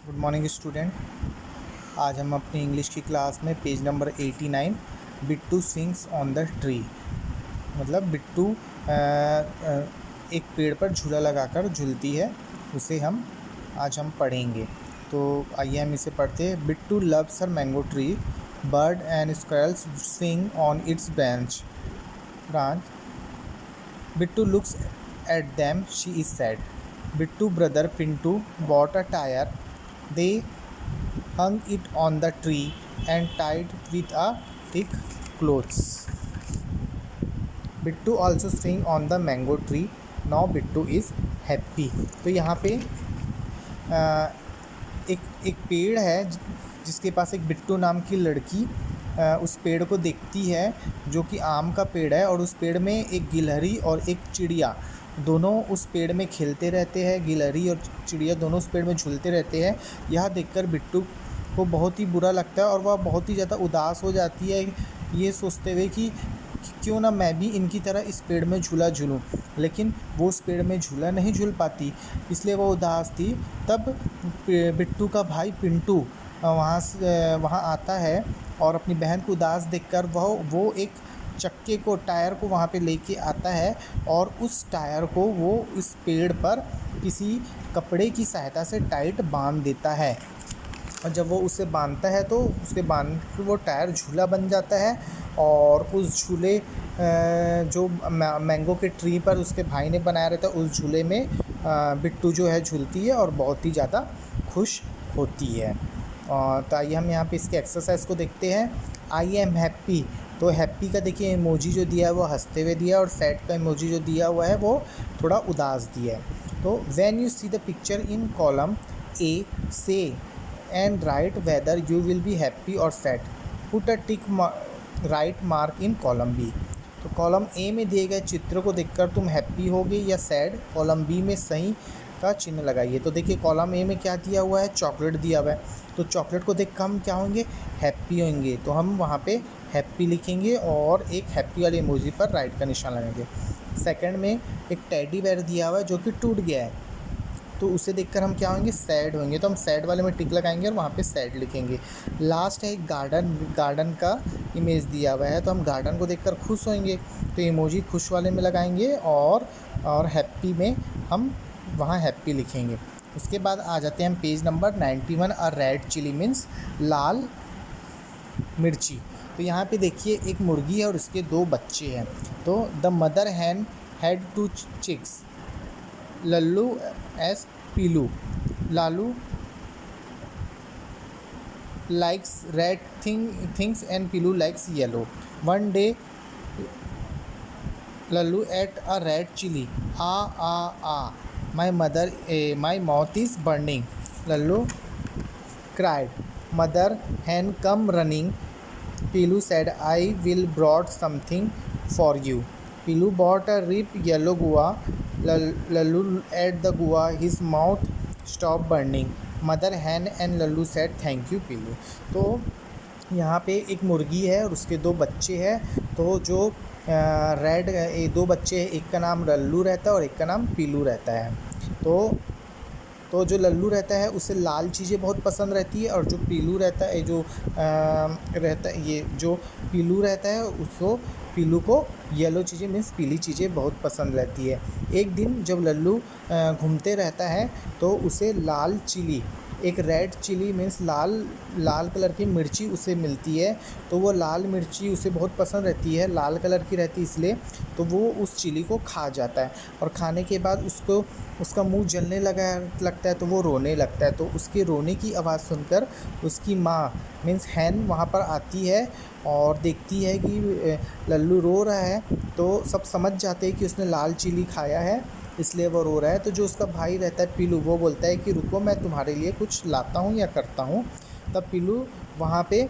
Good morning student. आज हम अपनी इंग्लिश की क्लास में page number 89 Bittu swings on the tree, मतलब बिट्टू एक पेड़ पर झूला लगाकर झूलती है, उसे आज हम पढ़ेंगे। तो आइए हम इसे पढ़ते हैं। Bittu loves her mango tree, bird and squirrels swing on it's branch. Bittu looks at them, she is sad. Bittu brother Pintu bought a tire. They hung it on the tree and tied with a thick clothes. Bittu also swing on the mango tree. Now Bittu is happy. तो यहाँ पे एक पेड़ है जिसके पास एक बिट्टू नाम की लड़की उस पेड़ को देखती है, जो कि आम का पेड़ है, और उस पेड़ में एक गिलहरी और एक चिड़िया दोनों उस पेड़ में खेलते रहते हैं। गिलहरी और चिड़िया दोनों उस पेड़ में झूलते रहते हैं। यह देखकर बिट्टू को बहुत ही बुरा लगता है और वह बहुत ही ज़्यादा उदास हो जाती है, ये सोचते हुए कि क्यों ना मैं भी इनकी तरह इस पेड़ में झूला झूलूँ। लेकिन वो उस पेड़ में झूला नहीं झूल पाती, इसलिए वो उदास थी। तब बिट्टू का भाई पिंटू वहाँ आता है और अपनी बहन को उदास देखकर वो एक चक्के को, टायर को वहाँ पे लेके आता है और उस टायर को वो इस पेड़ पर किसी कपड़े की सहायता से टाइट बांध देता है। और जब वो उसे बांधता है तो उसके बांध वो टायर झूला बन जाता है, और उस झूले जो मैंगो के ट्री पर उसके भाई ने बनाया रहता है, उस झूले में बिट्टू जो है झूलती है और बहुत ही ज़्यादा खुश होती है। तो आइए हम यहाँ पे इसके एक्सरसाइज को देखते हैं। आई एम हैप्पी, तो हैप्पी का देखिए इमोजी जो दिया है वो हंसते हुए दिया है, और सैड का इमोजी जो दिया हुआ है वो थोड़ा उदास दिया है। तो when you see the picture in column A, say and write whether you will be happy और sad. Put a tick right mark in column B. तो कॉलम ए में दिए गए चित्र को देखकर तुम हैप्पी होगे या सैड, कॉलम बी में सही का चिन्ह लगाइए। तो देखिए कॉलम ए में क्या दिया हुआ है, चॉकलेट दिया हुआ है, तो चॉकलेट को देख कर हम क्या होंगे, हैप्पी होंगे। तो हम वहाँ पे हैप्पी लिखेंगे और एक हैप्पी वाले इमोजी पर राइट का निशान लगाएंगे। सेकंड में एक टेडी बेयर दिया हुआ है जो कि टूट गया है, तो उसे देखकर हम क्या होंगे, सैड होंगे, तो हम सैड वाले में टिक लगाएंगे और वहाँ पे सैड लिखेंगे। लास्ट है एक गार्डन का इमेज दिया हुआ है, तो हम गार्डन को देखकर खुश होंगे, तो इमोजी खुश वाले में लगाएंगे और हैप्पी में हम वहाँ हैप्पी लिखेंगे। उसके बाद आ जाते हैं हम पेज नंबर 91। अ रेड चिली मीन्स लाल मिर्ची। तो यहाँ पे देखिए एक मुर्गी है और उसके 2 बच्चे हैं। तो the mother hen had 2 chicks, Lallu as Pilu. Lalu likes red things and Pilu likes yellow. One day Lallu ate a red chili. My mouth is burning. Lallu cried. Mother hen come running. Pilu said, I will brought something for you. Pilu bought a ripe yellow guava. Lallu ate the guava. His mouth stopped burning. Mother hen and Lallu said thank you Pilu. तो यहाँ पे एक मुर्गी है और उसके 2 बच्चे हैं। तो जो रेड 2 बच्चे हैं, एक का नाम लल्लू रहता है और एक का नाम पीलू रहता है। तो जो लल्लू रहता है उसे लाल चीज़ें बहुत पसंद रहती है, और जो पीलू रहता है जो पीलू रहता है उसको पीलू को येलो चीज़ें मीन्स पीली चीज़ें बहुत पसंद रहती है। एक दिन जब लल्लू घूमते रहता है तो उसे लाल चिली, एक रेड चिली मीन्स लाल कलर की मिर्ची उसे मिलती है। तो वो लाल मिर्ची उसे बहुत पसंद रहती है, लाल कलर की रहती है इसलिए, तो वो उस चिली को खा जाता है, और खाने के बाद उसका मुंह जलने लगता है, तो वो रोने लगता है। तो उसके रोने की आवाज़ सुनकर उसकी माँ मीन्स हैन वहाँ पर आती है और देखती है कि लल्लू रो रहा है, तो सब समझ जाते हैं कि उसने लाल चिली खाया है इसलिए वो रो रहा है। तो जो उसका भाई रहता है पीलू, वो बोलता है कि रुको मैं तुम्हारे लिए कुछ लाता हूँ या करता हूँ। तब पीलू वहाँ पे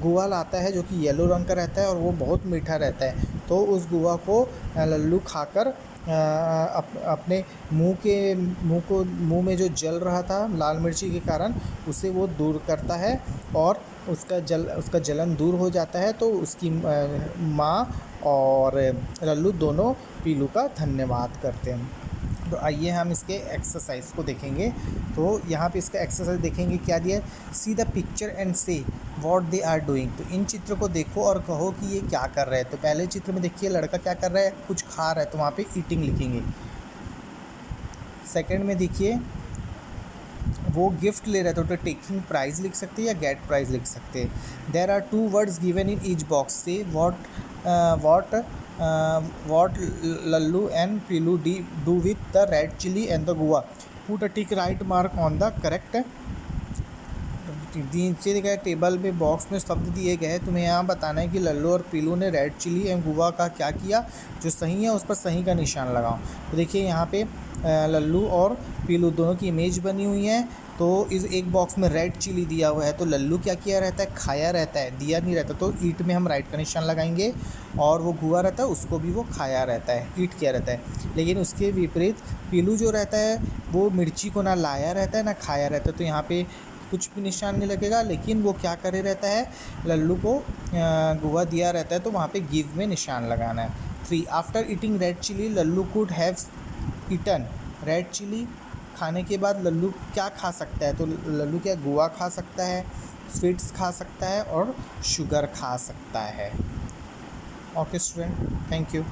गुआ लाता है जो कि येलो रंग का रहता है और वो बहुत मीठा रहता है। तो उस गुआ को लल्लू खाकर अपने मुंह में जो जल रहा था लाल मिर्ची के कारण उसे वो दूर करता है, और उसका जलन दूर हो जाता है। तो उसकी माँ और लल्लू दोनों पीलू का धन्यवाद करते हैं। तो आइए हम इसके एक्सरसाइज को देखेंगे। तो यहाँ पे इसका एक्सरसाइज देखेंगे क्या दिया है, सी द पिक्चर एंड से व्हाट दे आर डूइंग। तो इन चित्र को देखो और कहो कि ये क्या कर रहे हैं। तो पहले चित्र में देखिए लड़का क्या कर रहा है, कुछ खा रहा है, तो वहाँ पे ईटिंग लिखेंगे। सेकंड में देखिए वो गिफ्ट ले रहे थे, तो टेकिंग प्राइज़ लिख सकते हैं या गेट प्राइज़ लिख सकते हैं। There are 2 words given in each box, say what Lallu and Pilu do with the red chilli and the guava, put a tick right mark on the correct. नीचे दिखाए टेबल में बॉक्स में शब्द दिए गए हैं, तुम्हें यहाँ बताना है कि लल्लू और पीलू ने रेड चिली एंड गुआ का क्या किया। जो सही है उस पर सही का निशान लगाओ। तो देखिए यहाँ पे लल्लू और पीलू दोनों की इमेज बनी हुई है। तो इस एक बॉक्स में रेड चिली दिया हुआ है, तो लल्लू क्या किया रहता है, खाया रहता है, दिया नहीं रहता। तो ईट में हम राइट का निशान लगाएंगे। और वो गुआ रहता है उसको भी वो खाया रहता है, ईट किया रहता है। लेकिन उसके विपरीत पीलू जो रहता है वो मिर्ची को ना लाया रहता है ना खाया रहता है। तो यहाँ पे कुछ भी निशान नहीं लगेगा, लेकिन वो क्या करे रहता है, लल्लू को गुआ दिया रहता है, तो वहाँ पे गिव में निशान लगाना है। 3 after eating red chilli Lallu could have eaten red chilli. खाने के बाद लल्लू क्या खा सकता है, तो लल्लू क्या गुआ खा सकता है, स्वीट्स खा सकता है और शुगर खा सकता है। Okay student, thank you.